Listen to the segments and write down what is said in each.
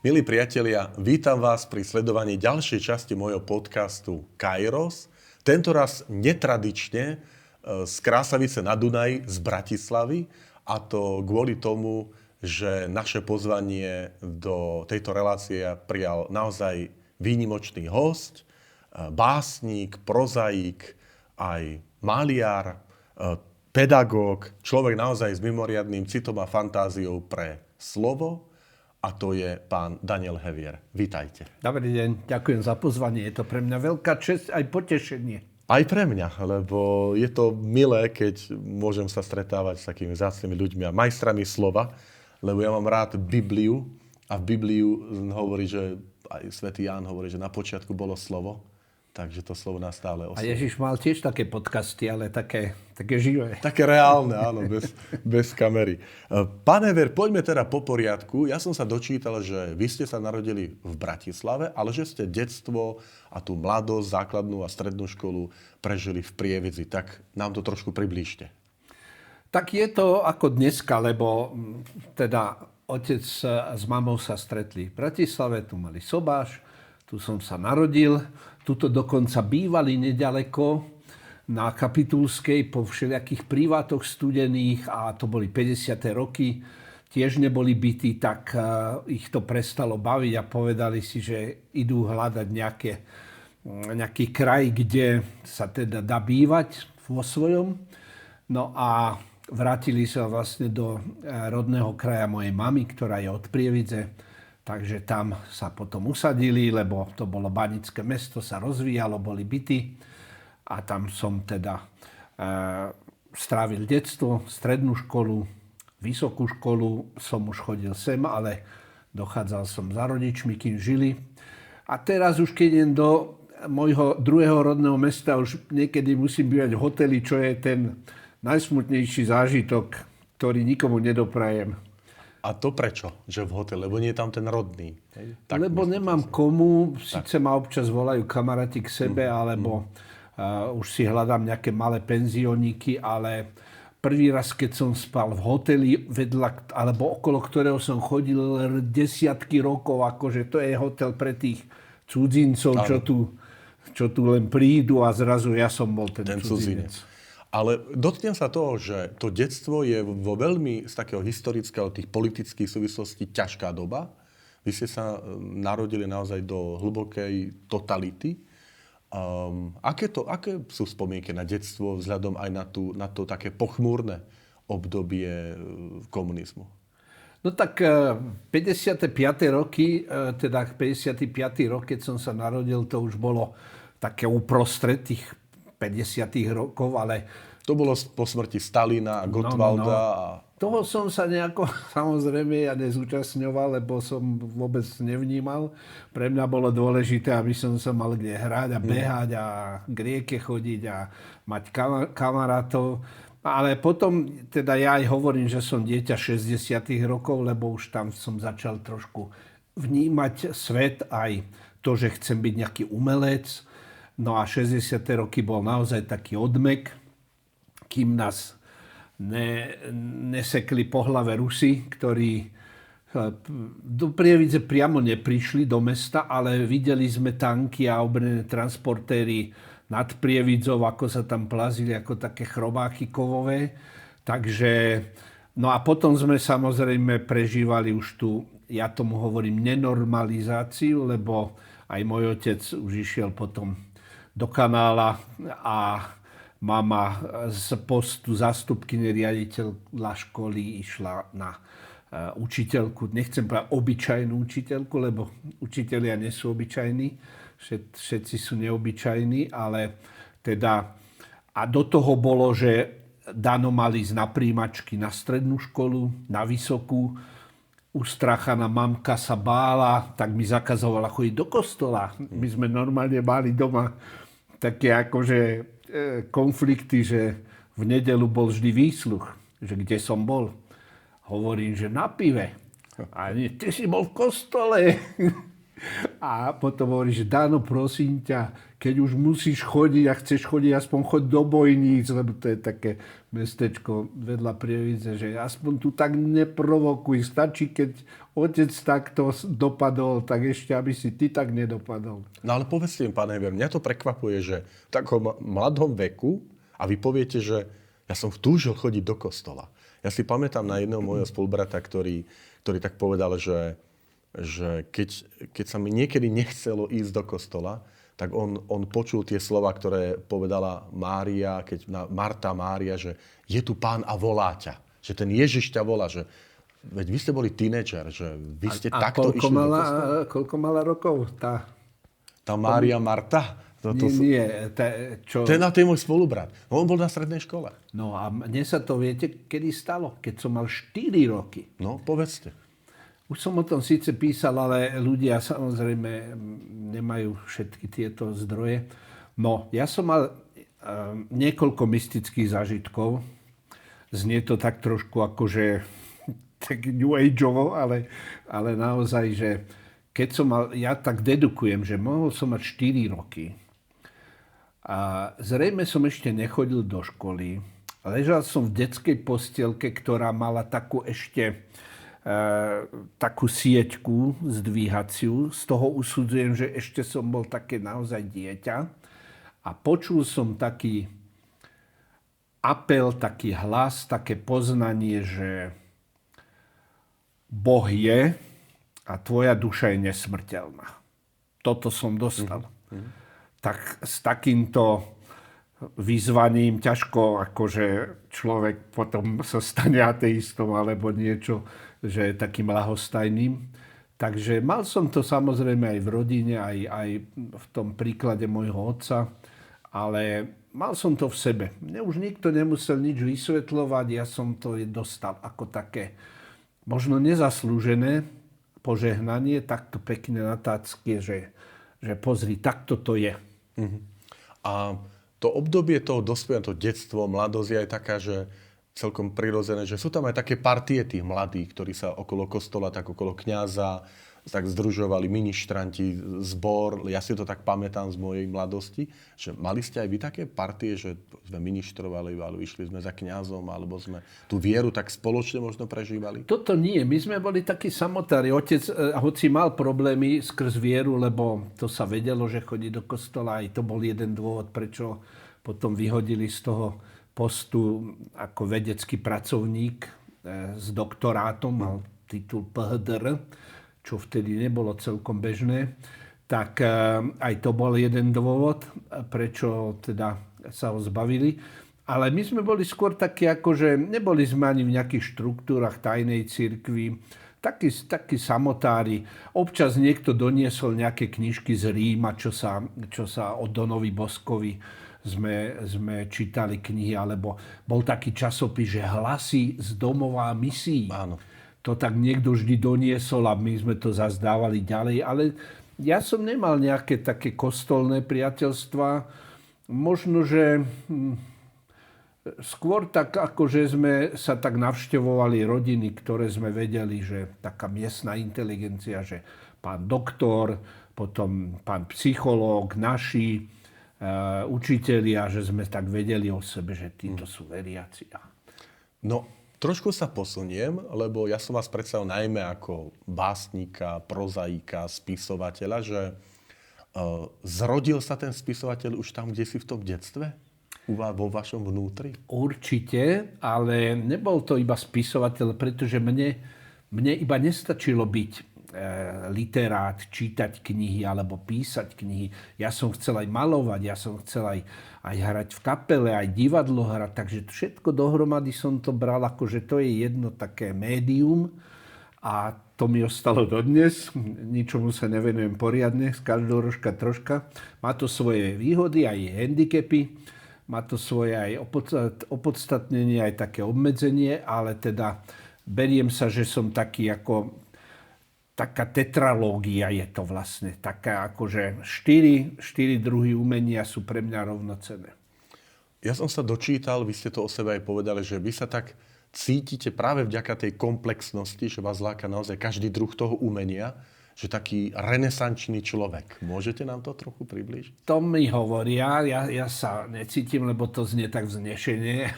Milí priatelia, vítam vás pri sledovaní ďalšej časti môjho podcastu Kairos. Tentoraz netradične z Krásavice na Dunaji, z Bratislavy. A to kvôli tomu, že naše pozvanie do tejto relácie prijal naozaj výnimočný hosť, básnik, prozaik, aj maliar, pedagóg, človek naozaj s mimoriadnym citom a fantáziou pre slovo. A to je pán Daniel Hevier. Vítajte. Dobrý deň, ďakujem za pozvanie. Je to pre mňa veľká česť aj potešenie. Aj pre mňa, lebo je to milé, keď môžem sa stretávať s takými vzácnymi ľuďmi a majstrami slova, lebo ja mám rád Bibliu a v Bibliu hovorí, že aj svätý Ján hovorí, že na počiatku bolo slovo, takže to slovo nás stále oslovuje. A Ježiš mal tiež také podcasty, ale také živé. Také reálne, áno, bez kamery. Pán Hevier, poďme teda po poriadku. Ja som sa dočítal, že vy ste sa narodili v Bratislave, ale že ste detstvo a tú mladosť, základnú a strednú školu prežili v Prievidzi. Tak nám to trošku priblížte. Tak je to ako dneska, lebo teda otec s mamou sa stretli v Bratislave, tu mali sobáš, tu som sa narodil. Tuto dokonca bývali nedaleko na Kapitulskej po všelijakých privátoch studených a to boli 50. roky. Tiež neboli bytí, tak ich to prestalo baviť a povedali si, že idú hľadať nejaký kraj, kde sa teda dá bývať vo svojom. No a vrátili sa vlastne do rodného kraja mojej mamy, ktorá je od Prievidze. Takže tam sa potom usadili, lebo to bolo banické mesto, sa rozvíjalo, boli byty. A tam som teda strávil detstvo, strednú školu, vysokú školu. Som už chodil sem, ale dochádzal som za rodičmi, kým žili. A teraz už keď idem do môjho druhého rodného mesta, už niekedy musím bývať v hoteli, čo je ten najsmutnejší zážitok, ktorý nikomu nedoprajem. A to prečo, že v hoteli? Lebo nie je tam ten rodný. Tak lebo nemám komu, síce ma občas volajú kamaráti k sebe, alebo už si hľadám nejaké malé penzióniky, ale prvý raz, keď som spal v hoteli, vedľa, alebo okolo ktorého som chodil desiatky rokov, akože to je hotel pre tých cudzincov, čo tu len prídu a zrazu ja som bol ten cudzinec. Ale dotknem sa toho, že to detstvo je vo veľmi z takého historického, tých politických súvislostí ťažká doba. Vy ste sa narodili naozaj do hlbokej totality. Aké sú spomienky na detstvo vzhľadom aj na to také pochmúrne obdobie komunizmu? No tak 55. roky, teda 55. rok, keď som sa narodil, to už bolo také uprostred tých 50. rokov, ale... To bolo po smrti Stalina a Gottwalda. Toho som sa nejako, samozrejme, ja nezúčastňoval, lebo som vôbec nevnímal. Pre mňa bolo dôležité, aby som sa mal kde hrať a behať a k rieke chodiť a mať kamarátov. Ale potom, teda ja aj hovorím, že som dieťa 60. rokov, lebo už tam som začal trošku vnímať svet, aj to, že chcem byť nejaký umelec. No a 60. roky bol naozaj taký odmek, kým nás nesekli po hlave Rusi, ktorí do Prievidze priamo neprišli do mesta, ale videli sme tanky a obrené transportéry nad Prievidzou, ako sa tam plazili ako také chrobáky kovové. Takže, no a potom sme samozrejme prežívali už tu, ja tomu hovorím, nenormalizáciu, lebo aj môj otec už išiel potom do kanála a mama z postu zástupkyne riaditeľa školy išla na učiteľku. Nechcem povedať obyčajnú učiteľku, lebo učitelia nie sú obyčajní. Všetci sú neobyčajní, ale teda... A do toho bolo, že Dano mal ísť na príjmačky na strednú školu, na vysokú. Ustrachaná mamka sa bála, tak mi zakazovala chodiť do kostola. My sme normálne mali doma také akože konflikty, že v nedeľu bol vždy výsluch, že kde som bol. Hovorím, že na pive. A nie, ty si bol v kostole. A potom hovorí, že Dáno, prosím ťa, keď už musíš chodiť a chceš chodiť, aspoň choď do Bojníc, lebo to je také mestečko vedľa Prievidze, že aspoň tu tak neprovokuj. Stačí, keď otec takto dopadol, tak ešte, aby si ty tak nedopadol. No ale povedzte mi, pán Heger, mňa to prekvapuje, že v takom mladom veku a vy poviete, že ja som túžil chodiť do kostola. Ja si pamätám na jedného môjho spolubrata, ktorý tak povedal, že keď sa mi niekedy nechcelo ísť do kostola, tak on počul tie slova, ktoré povedala Marta Mária, že je tu Pán a volá ťa. Že ten Ježiš ťa volá, že veď vy ste boli tínedžer, že vy ste takto išli do kostola. Koľko mala rokov? Tá Mária Marta? Nie. Ten je môj spolubrat. On bol na strednej škole. No a mne sa to, viete, kedy stalo? Keď som mal 4 roky. No, povedzte. Už som o tom síce písal, ale ľudia samozrejme nemajú všetky tieto zdroje. No, ja som mal niekoľko mystických zážitkov. Znie to tak trošku akože tak new ageovo, ale naozaj, že keď som mal, ja tak dedukujem, že mohol som mať 4 roky. A zrejme som ešte nechodil do školy. Ležal som v detskej postielke, ktorá mala takú ešte takú sieťku zdvíhaciu. Z toho usudzujem, že ešte som bol také naozaj dieťa. A počul som taký apel, taký hlas, také poznanie, že Boh je a tvoja duša je nesmrteľná. Toto som dostal. Tak s takýmto vyzvaním ťažko akože človek potom sa stane ateistom alebo niečo, že je takým ľahostajným. Takže mal som to samozrejme aj v rodine, aj v tom príklade môjho otca, ale mal som to v sebe. Mne už nikto nemusel nič vysvetľovať, ja som to dostal ako také možno nezaslúžené požehnanie, takto pekne na tácke, že pozri, takto to je. A to obdobie toho dospievania, to detstvo, mladosť je aj taká, že celkom prirodzené, že sú tam aj také partie tých mladých, ktorí sa okolo kostola, tak okolo kňaza, tak združovali ministranti, zbor. Ja si to tak pamätám z mojej mladosti, že mali ste aj vy také partie, že sme ministrovali, alebo išli sme za kňazom, alebo sme tú vieru tak spoločne možno prežívali? Toto nie. My sme boli takí samotári. Otec, hoci mal problémy skrz vieru, lebo to sa vedelo, že chodí do kostola, aj to bol jeden dôvod, prečo potom vyhodili z toho postu ako vedecký pracovník s doktorátom, mal titul PhD, čo vtedy nebolo celkom bežné, tak aj to bol jeden dôvod, prečo teda sa ho zbavili. Ale my sme boli skôr takí, akože neboli sme ani v nejakých štruktúrach tajnej cirkvi, takí samotári. Občas niekto doniesol nejaké knižky z Ríma, čo sa o Donovi Boskovi sme čítali knihy, alebo bol taký časopis, že Hlasy z domova misií. Áno. To tak niekto vždy doniesol a my sme to zazdávali ďalej. Ale ja som nemal nejaké také kostolné priateľstva. Možno, že skôr tak, ako že sme sa tak navštevovali rodiny, ktoré sme vedeli, že taká miestna inteligencia, že pán doktor, potom pán psychológ, naši učitelia, že sme tak vedeli o sebe, že títo sú veriaci. No, trošku sa posuniem, lebo ja som vás predstavil najmä ako básnika, prozaika, spisovateľa, že zrodil sa ten spisovateľ už tam, kde si v tom detstve? Vo vašom vnútri? Určite, ale nebol to iba spisovateľ, pretože mne iba nestačilo byť literát, čítať knihy alebo písať knihy. Ja som chcel aj malovať, ja som chcel aj hrať v kapele, aj divadlo hrať, takže všetko dohromady som to bral ako, že to je jedno také médium a to mi ostalo dodnes. Ničomu sa nevenujem poriadne, z každého rožka troška. Má to svoje výhody, aj handicapy, má to svoje aj opodstatnenie, aj také obmedzenie, ale teda beriem sa, že som taký ako taká tetralógia je to vlastne. Taká akože štyri druhy umenia sú pre mňa rovnocenné. Ja som sa dočítal, vy ste to o sebe aj povedali, že vy sa tak cítite práve vďaka tej komplexnosti, že vás láka naozaj každý druh toho umenia, že taký renesančný človek. Môžete nám to trochu približiť? To mi hovoria, ja sa necítim, lebo to znie tak vznešenie.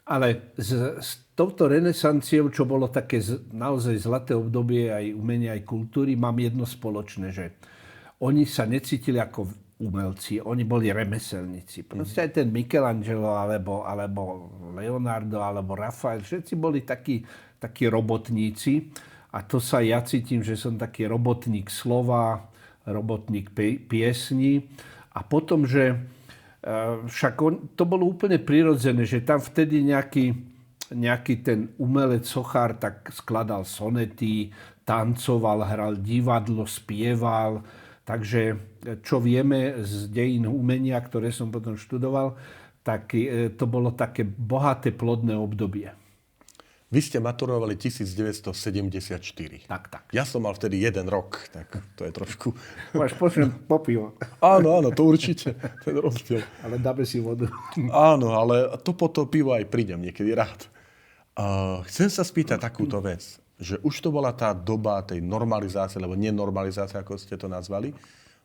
Ale s touto renesanciou, čo bolo také naozaj zlaté obdobie aj umenia, aj kultúry, mám jedno spoločné, že oni sa necítili ako umelci, oni boli remeselníci. Proste aj ten Michelangelo, alebo Leonardo, alebo Rafael, všetci boli takí robotníci. A to sa ja cítim, že som taký robotník slova, robotník piesní. A potom, že však to bolo úplne prirodzené, že tam vtedy nejaký ten umelec, sochár, tak skladal sonety, tancoval, hral divadlo, spieval. Takže čo vieme z dejín umenia, ktoré som potom študoval, tak to bolo také bohaté, plodné obdobie. Vy ste maturovali 1974. Tak. Ja som mal vtedy 1 rok, tak to je trošku... Máš po pivo. Áno, to určite, ten rozdiel. Ale dáme si vodu. Áno, ale to po to pivo aj prídem niekedy rád. Chcem sa spýtať takúto vec, že už to bola tá doba tej normalizácie, alebo nenormalizácie, ako ste to nazvali.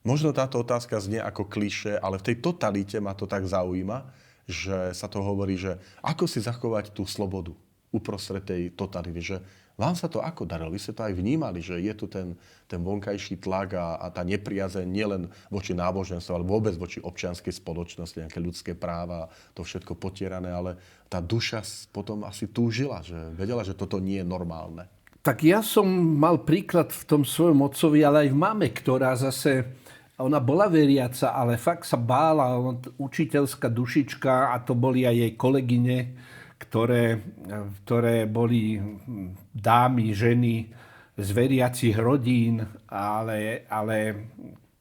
Možno táto otázka znie ako klišé, ale v tej totalite ma to tak zaujíma, že sa to hovorí, že ako si zachovať tú slobodu uprostred tej totality, že vám sa to ako darilo? Vy ste to aj vnímali, že je tu ten vonkajší tlak a tá nepriazeň nielen voči náboženstvu, ale vôbec voči občianskej spoločnosti, nejaké ľudské práva, to všetko potierané, ale tá duša potom asi túžila, že vedela, že toto nie je normálne. Tak ja som mal príklad v tom svojom otcovi, ale aj v mame, ktorá zase, ona bola veriaca, ale fakt sa bála, učiteľská dušička, a to boli aj jej kolegyne, ktoré boli dámy, ženy z veriacich rodín, ale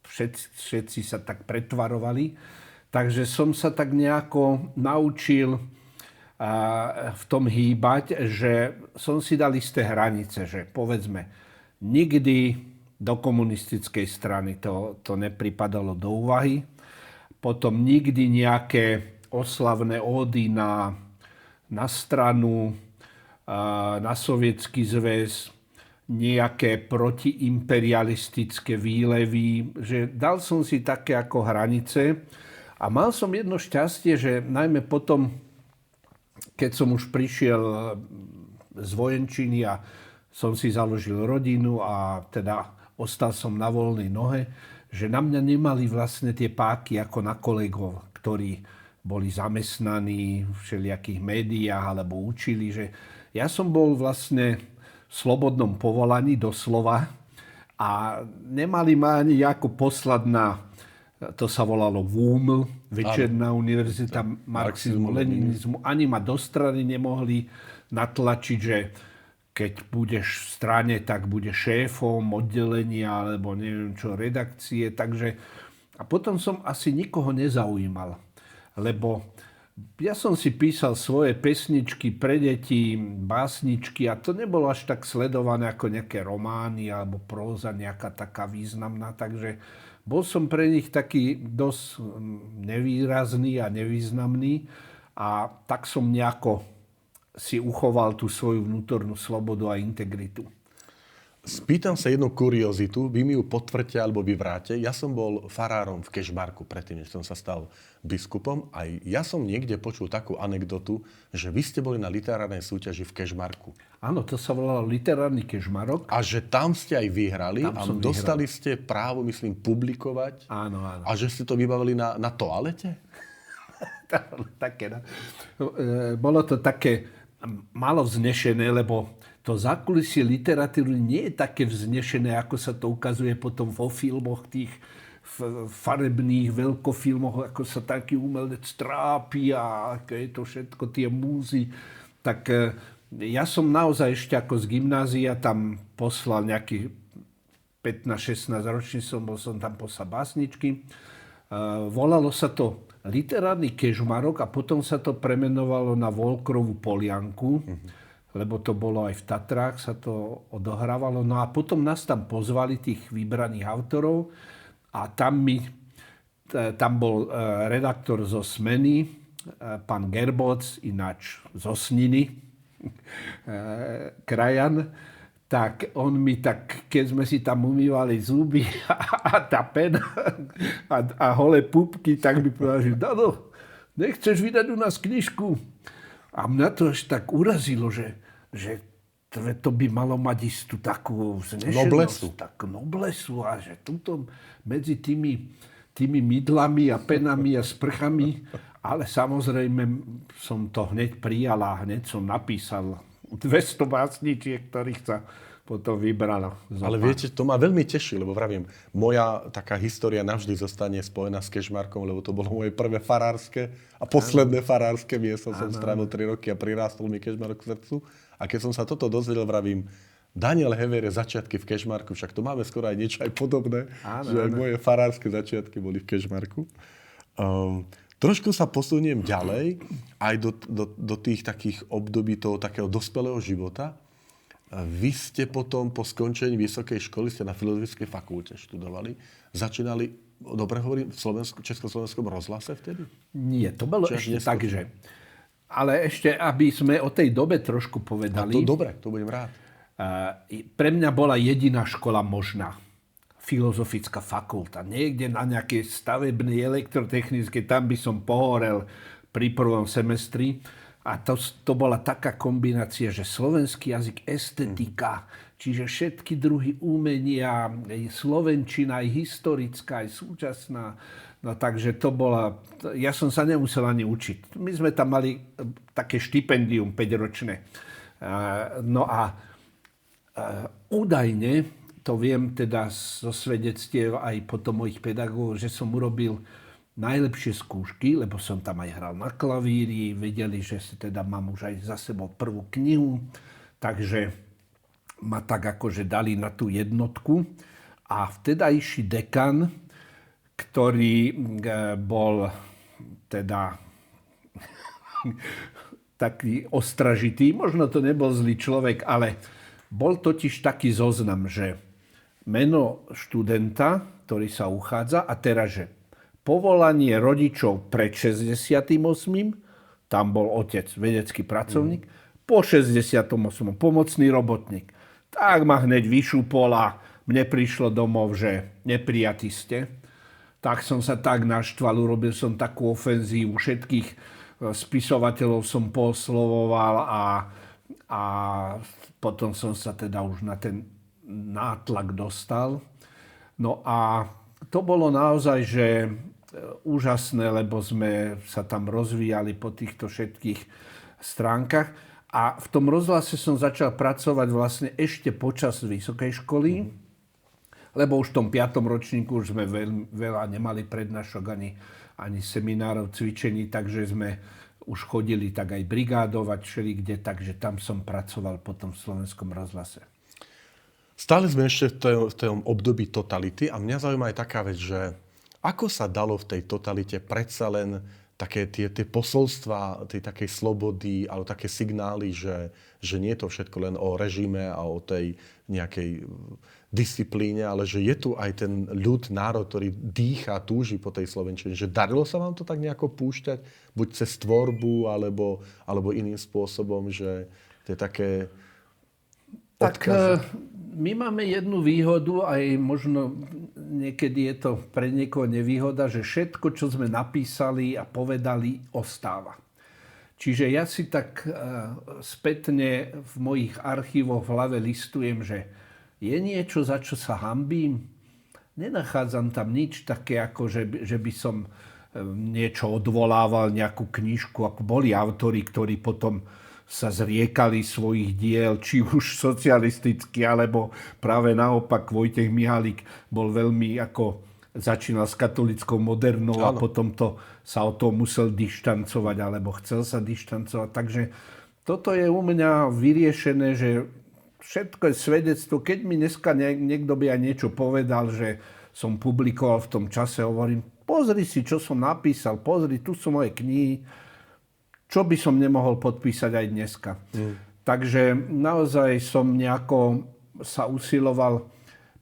všetci sa tak pretvarovali. Takže som sa tak nejako naučil v tom hýbať, že som si dal isté hranice, že povedzme, nikdy do komunistickej strany to nepripadalo do úvahy. Potom nikdy nejaké oslavné ódy na stranu, na Sovietsky zväz, nejaké protiimperialistické výlevy, že dal som si také ako hranice a mal som jedno šťastie, že najmä potom, keď som už prišiel z vojenčiny a som si založil rodinu a teda ostal som na voľnej nohe, že na mňa nemali vlastne tie páky ako na kolegov, ktorí boli zamestnaní v všelijakých médiách alebo učili, že ja som bol vlastne v slobodnom povolaní doslova a nemali ma ani ako poslať na, to sa volalo VUML, Večerná univerzita marxizmu, leninizmu, ani ma do strany nemohli natlačiť, že keď budeš v strane, tak budeš šéfom oddelenia alebo neviem čo, redakcie. Takže a potom som asi nikoho nezaujímal. Lebo ja som si písal svoje pesničky pre deti, básničky a to nebolo až tak sledované ako nejaké romány alebo próza nejaká taká významná. Takže bol som pre nich taký dosť nevýrazný a nevýznamný a tak som nejako si uchoval tú svoju vnútornú slobodu a integritu. Spýtam sa jednu kuriozitu, vy mi ju potvrďte alebo vyvráte. Ja som bol farárom v Kežmarku predtým, než som sa stal biskupom. A ja som niekde počul takú anekdotu, že vy ste boli na literárnej súťaži v Kežmarku. Áno, to sa volalo Literárny Kežmarok. A že tam ste aj vyhrali a dostali ste právo, myslím, publikovať. Áno. A že ste to vybavili na toalete? Také, no. Bolo to také málo vznešené, lebo to zákulisie literatúry nie je také vznešené, ako sa to ukazuje potom vo filmoch, tých farebných veľkofilmoch, ako sa taký umelec trápi a aké je to všetko, tie múzy. Tak ja som naozaj ešte ako z gymnázia tam poslal nejakých 15-16 ročný som tam poslal básničky. Volalo sa to Literárny Kežmarok a potom sa to premenovalo na Volkrovú Polianku. Lebo to bolo aj v Tatrách, sa to odohrávalo. No a potom nás tam pozvali, tých vybraných autorov, a tam bol redaktor zo Smeny, pán Gerboc, ináč zo Sniny, krajan, tak on mi tak, keď sme si tam umývali zuby a tá pena a holé pupky, tak mi povedal, že Dado, nechceš vydať u nás knižku? A mňa to až tak urazilo, že to by malo mať istú takú vznešenosť, takú noblesu a že tuto medzi tými mydlami a penami a sprchami, ale samozrejme som to hneď prijal a hneď som napísal 200 básničiek, ktorých sa potom vybralo. Ale viete, to ma veľmi teší, lebo vravím, moja taká história navždy zostane spojená s Kežmarkom, lebo to bolo moje prvé farárske a posledné farárske miesto. Som strávil 3 roky a prirástol mi Kežmarok k srdcu. A keď som sa toto dozvedel, vravím, Daniel Hever je začiatky v Kežmarku, však to máme skoro aj niečo aj podobné, že aj moje farárske začiatky boli v Kežmarku. Trošku sa posuniem ďalej, aj do tých takých období toho takého dospelého života. Vy ste potom po skončení vysokej školy, ste na Filozofickej fakulte študovali, začínali, dobre hovorím, v Československom rozhlase vtedy? Nie, to bolo ešte tak, že... Ale ešte, aby sme o tej dobe trošku povedali... Dobre, to budem rád. Pre mňa bola jediná škola možná. Filozofická fakulta. Niekde na nejakej stavebnej elektrotechnickej, tam by som pohorel pri prvom semestri. A to bola taká kombinácia, že slovenský jazyk, estetika, čiže všetky druhy umenia, slovenčina, aj historická, aj súčasná. No takže to bola... Ja som sa nemusel ani učiť. My sme tam mali také štipendium 5-ročné. No a údajne, to viem teda zo svedectiev aj potom mojich pedagógov, že som urobil najlepšie skúšky, lebo som tam aj hral na klavíri, vedeli, že si teda mám už aj za sebou prvú knihu, takže ma tak akože dali na tú jednotku. A vtedajší dekan, ktorý bol teda taký ostražitý, možno to nebol zlý človek, ale bol totiž taký zoznam, že meno študenta, ktorý sa uchádza, a teraz, že povolanie rodičov pred 68. Tam bol otec, vedecký pracovník. Po 68. pomocný robotník. Tak ma hneď vyšupol a mne prišlo domov, že neprijatí ste. Tak som sa tak naštval, urobil som takú ofenzívu. Všetkých spisovateľov som poslovoval a potom som sa teda už na ten nátlak dostal. No a to bolo naozaj, že úžasné, lebo sme sa tam rozvíjali po týchto všetkých stránkach. A v tom rozhlase som začal pracovať vlastne ešte počas vysokej školy, lebo už v tom 5. ročníku už sme veľa nemali prednášok ani seminárov, cvičení, takže sme už chodili tak aj brigádovať všelikde, takže tam som pracoval potom v Slovenskom rozhlase. Stále sme ešte v tom období totality a mňa zaujíma aj taká vec, že ako sa dalo v tej totalite predsa len také tie posolstvá, tej takej slobody, alebo také signály, že nie je to všetko len o režime a o tej nejakej disciplíne, ale že je tu aj ten ľud, národ, ktorý dýcha, túži po tej slovenčine. Že darilo sa vám to tak nejako púšťať, buď cez tvorbu, alebo iným spôsobom, že to je také odkazy? Tak my máme jednu výhodu, aj možno niekedy je to pre niekoho nevýhoda, že všetko, čo sme napísali a povedali, ostáva. Čiže ja si tak spätne v mojich archívoch v hlave listujem, že je niečo, za čo sa hanbím. Nenachádzam tam nič také, ako že by som niečo odvolával, nejakú knižku, ako boli autori, ktorí potom sa zriekali svojich diel, či už socialisticky, alebo práve naopak Vojtech Mihalík bol veľmi začínal s katolickou modernou a potom sa o to musel dištancovať, alebo chcel sa dištancovať. Takže toto je u mňa vyriešené, že všetko je svedectvo. Keď mi dneska niekto by aj niečo povedal, že som publikoval v tom čase, hovorím, pozri si, čo som napísal, pozri, tu sú moje knihy, čo by som nemohol podpísať aj dneska. Takže naozaj som nejako sa usiloval,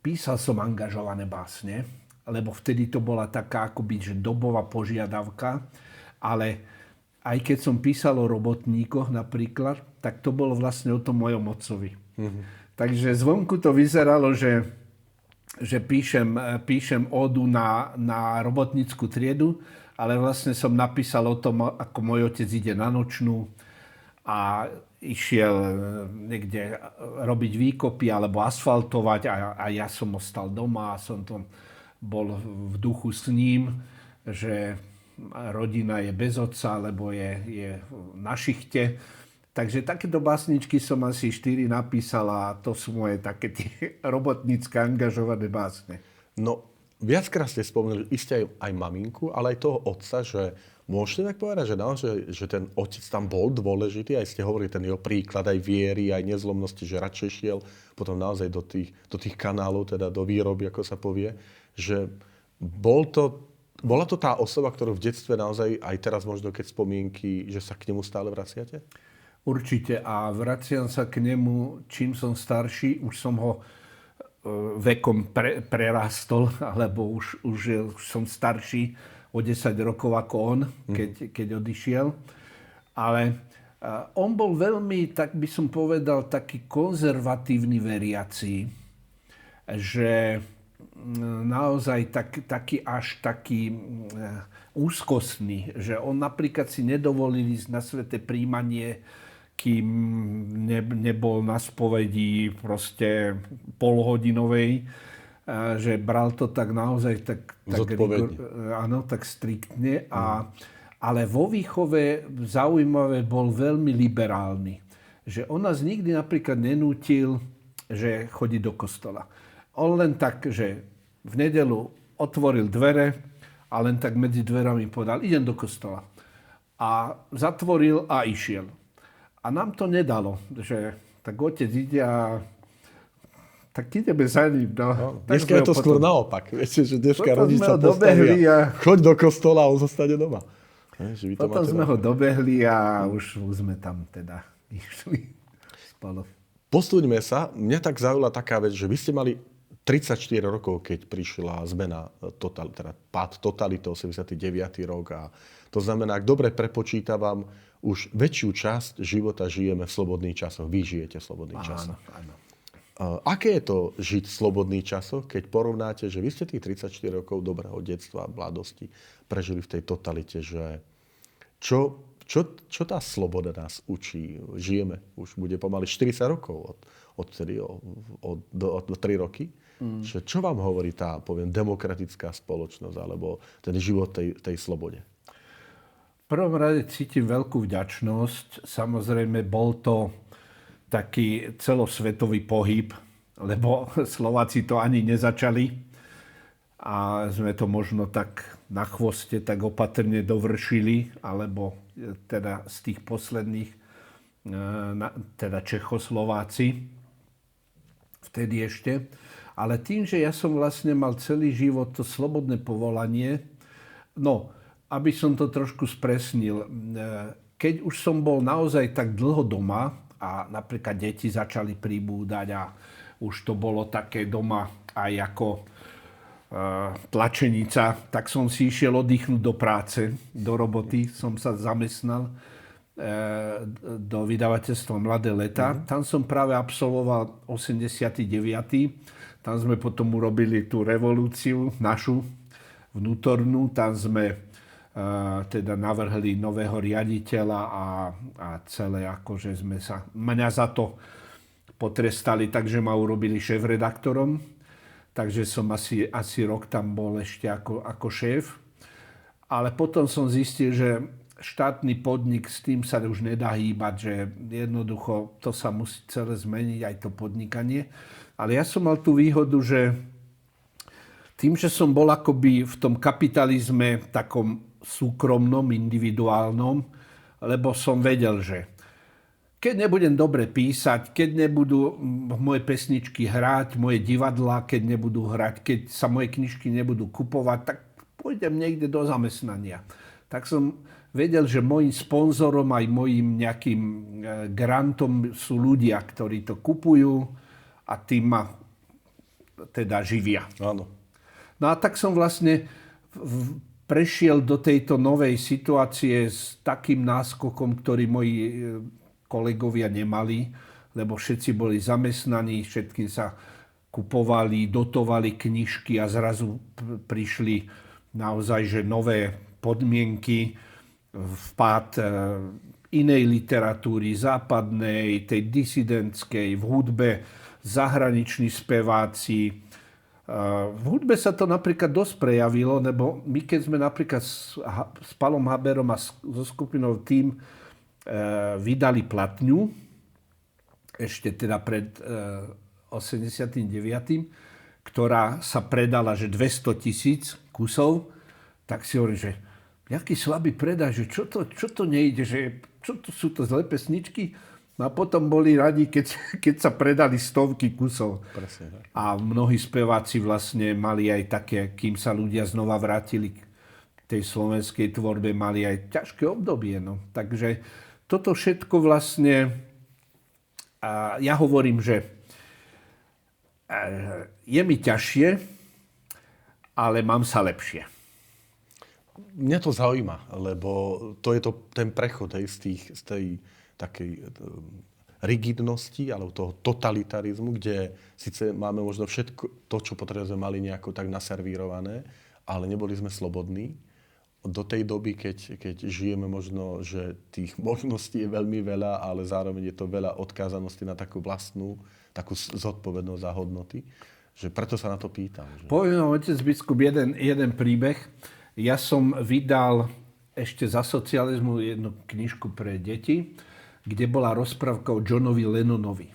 písal som angažované básne, lebo vtedy to bola taká akoby, že dobová požiadavka, ale aj keď som písal o robotníkoch napríklad, tak to bolo vlastne o tom mojom otcovi. Takže zvonku to vyzeralo, že píšem ódu na robotnícku triedu, ale vlastne som napísal o tom, ako môj otec ide na nočnú a išiel niekde robiť výkopy alebo asfaltovať a ja som ostal doma a som to bol v duchu s ním, že rodina je bez otca, alebo je na šichte. Takže takéto básničky som asi 4 napísal a to sú moje také tie robotnícke angažované básne. No, viackrát ste spomenuli iste aj maminku, ale aj toho otca, že môžete tak povedať, že naozaj, že ten otec tam bol dôležitý, aj ste hovorili ten jeho príklad, aj viery, aj nezlomnosti, že radšej šiel potom naozaj do tých kanálov, teda do výroby, ako sa povie, že bola to tá osoba, ktorú v detstve naozaj, aj teraz možno keď spomienky, že sa k nemu stále vraciate? Určite a vraciam sa k nemu, čím som starší, už som ho vekom prerastol, alebo už som starší o 10 rokov ako on, keď odišiel. Ale on bol veľmi, tak by som povedal, taký konzervatívny veriaci, že naozaj taký úzkostný, že on napríklad si nedovolil ísť na sväté príjmanie, kým nebol na spovedi proste polhodinovej, že bral to tak naozaj tak striktne. Ale vo výchove zaujímavé bol veľmi liberálny. Že on nás nikdy napríklad nenútil, že chodí do kostola. On len tak, že v nedeľu otvoril dvere a len tak medzi dverami povedal, idem do kostola. A zatvoril a išiel. A nám to nedalo, že tak otec ide a tak ideme za ním. No. Dneska je to skôr naopak. Viete, že dneska rodičia postavia, choď do kostola a on zostane doma. Potom sme ho dobehli a už sme tam teda išli spolu. Postúďme sa. Mňa tak zaujala taká vec, že vy ste mali 34 rokov, keď prišla zmena, teda pád totality, 89. rok. A to znamená, ak dobre prepočítavam, už väčšiu časť života žijeme v slobodných časoch. Vy žijete v slobodných časoch. Áno. Aké je to žiť v slobodných časoch, keď porovnáte, že vy ste tých 34 rokov dobrého detstva a mladosti prežili v tej totalite, že čo tá sloboda nás učí? Žijeme, už bude pomaly 40 rokov odtedy, od 3 roky. Čo vám hovorí tá, poviem, demokratická spoločnosť alebo ten život tej slobode? V prvom rade cítim veľkú vďačnosť. Samozrejme, bol to taký celosvetový pohyb, lebo Slováci to ani nezačali. A sme to možno tak na chvoste, tak opatrne dovršili, alebo teda z tých posledných, teda Čechoslováci, vtedy ešte. Ale tým, že ja som vlastne mal celý život to slobodné povolanie, aby som to trošku spresnil, keď už som bol naozaj tak dlho doma a napríklad deti začali pribúdať a už to bolo také doma aj ako tlačenica, tak som si išiel oddychnúť do práce, do roboty, som sa zamestnal do vydavateľstva Mladé leta. Tam som práve absolvoval 89. Tam sme potom urobili tú revolúciu našu vnútornú, tam sme teda navrhli nového riaditeľa a celé akože mňa za to potrestali, takže ma urobili šéf-redaktorom. Takže som asi rok tam bol ešte ako šéf. Ale potom som zistil, že štátny podnik, s tým sa už nedá hýbať, že jednoducho to sa musí celé zmeniť, aj to podnikanie. Ale ja som mal tú výhodu, že tým, že som bol akoby v tom kapitalizme takom súkromnom, individuálnom, lebo som vedel, že keď nebudem dobre písať, keď nebudú moje pesničky hrať, moje divadlá, keď nebudú hrať, keď sa moje knižky nebudú kupovať, tak pôjdem niekde do zamestnania. Tak som vedel, že môjim sponzorom aj môjim nejakým grantom sú ľudia, ktorí to kupujú a tým ma teda živia. Áno. No a tak som vlastne prešiel do tejto novej situácie s takým náskokom, ktorý moji kolegovia nemali, lebo všetci boli zamestnaní, všetkým sa kupovali, dotovali knižky a zrazu prišli naozaj že nové podmienky, vpád inej literatúry, západnej, tej disidentskej, v hudbe, zahraniční speváci. V hudbe sa to napríklad dosť prejavilo, lebo my keď sme napríklad s Palom Haberom a so skupinou Tým vydali platňu, ešte teda pred 89., ktorá sa predala, že 200,000 kusov, tak si hovorím, že jaký slabý predaj, že čo to nejde, že čo to sú to zlé pesničky. No a potom boli radi, keď sa predali stovky kusov. Presne, tak. A mnohí speváci vlastne mali aj také, kým sa ľudia znova vrátili k tej slovenskej tvorbe, mali aj ťažké obdobie. No. Takže toto všetko vlastne, ja hovorím, že je mi ťažšie, ale mám sa lepšie. Mňa to zaujíma, lebo to je ten prechod z tej takej rigidnosti alebo toho totalitarizmu, kde síce máme možno všetko to, čo potrebujeme, mali nejako tak naservírované, ale neboli sme slobodní. Do tej doby, keď žijeme možno, že tých možností je veľmi veľa, ale zároveň je to veľa odkázanosti na takú vlastnú, takú zodpovednosť za hodnoty, že preto sa na to pýtam. Že... Poviem vám, otec biskup, jeden príbeh. Ja som vydal ešte za socializmu jednu knižku pre deti, kde bola rozprávka o Johnovi Lennonovi.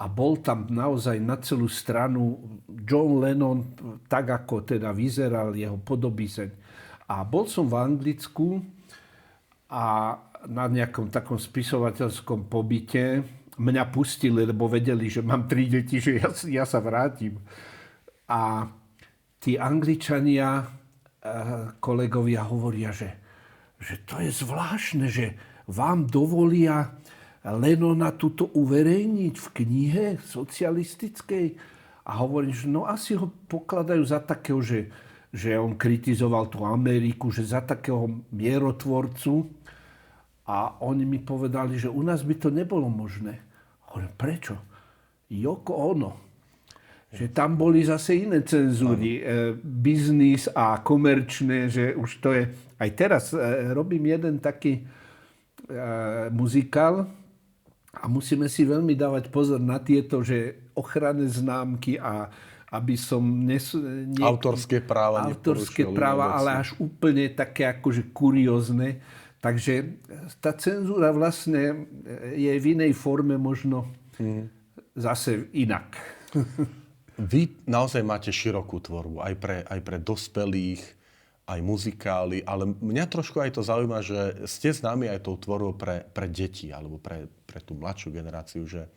A bol tam naozaj na celú stranu John Lennon, tak ako teda vyzeral jeho podobizeň. A bol som v Anglicku a na nejakom takom spisovateľskom pobyte mňa pustili, lebo vedeli, že mám 3 deti, že ja sa vrátim. A tí Angličania, kolegovia hovoria, že to je zvláštne, že vám dovolia Lennona tuto uverejniť v knihe socialistickej. A hovorím, že no asi ho pokladajú za takého, že on kritizoval tú Ameriku, že za takého mierotvorcu. A oni mi povedali, že u nás by to nebolo možné. Hovorím, prečo? Yoko Ono. Že tam boli zase iné cenzúry, biznis a komerčné, že už to je... Aj teraz robím jeden taký muzikál a musíme si veľmi dávať pozor na tieto, že ochranné známky a aby som... Autorské práva, ale až úplne také akože kuriózne. Takže tá cenzúra vlastne je v inej forme možno zase inak. Vy naozaj máte širokú tvorbu, aj pre dospelých, aj muzikály, ale mňa trošku aj to zaujíma, že ste známi aj tou tvorbou pre deti, alebo pre tú mladšiu generáciu, že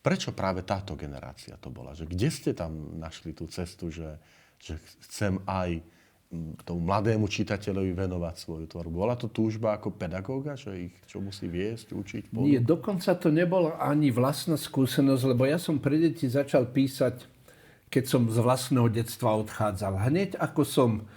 prečo práve táto generácia to bola? Že kde ste tam našli tú cestu, že chcem aj tomu mladému čitateľovi venovať svoju tvorbu? Bola to túžba ako pedagóga, že ich čo musí viesť, učiť? Nie, dokonca to nebola ani vlastná skúsenosť, lebo ja som pre deti začal písať, keď som z vlastného detstva odchádzal. Hneď ako som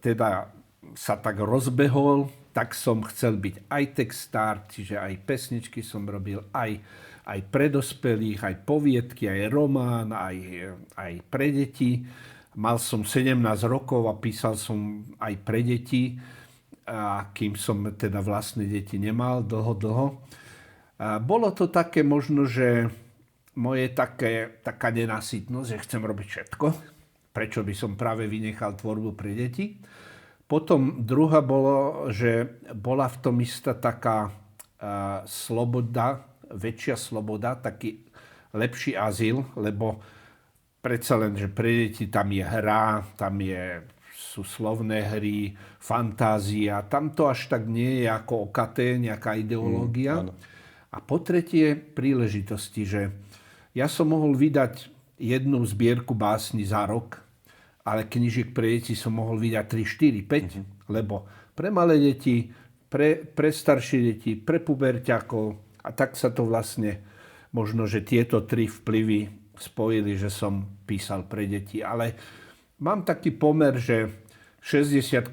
teda sa tak rozbehol, tak som chcel byť aj textár, čiže aj pesničky som robil, aj pre dospelých, aj poviedky, aj román, aj pre deti. Mal som 17 rokov a písal som aj pre deti, a kým som teda vlastné deti nemal dlho. Bolo to také možno, že moje taká nenasytnosť, že chcem robiť všetko. Prečo by som práve vynechal tvorbu pre deti. Potom druhá bolo, že bola v tom istá taká sloboda, väčšia sloboda, taký lepší azyl, lebo predsa len, že pre deti tam je hra, sú slovné hry, fantázia. Tam to až tak nie je ako OKT, nejaká ideológia. A po tretie príležitosti, že ja som mohol vydať jednu zbierku básni za rok, ale knižiek pre deti som mohol vydať 3, 4, 5, lebo pre malé deti, pre staršie deti, pre puberťákov. A tak sa to vlastne, možno, že tieto 3 vplyvy spojili, že som písal pre deti. Ale mám taký pomer, že 60-40,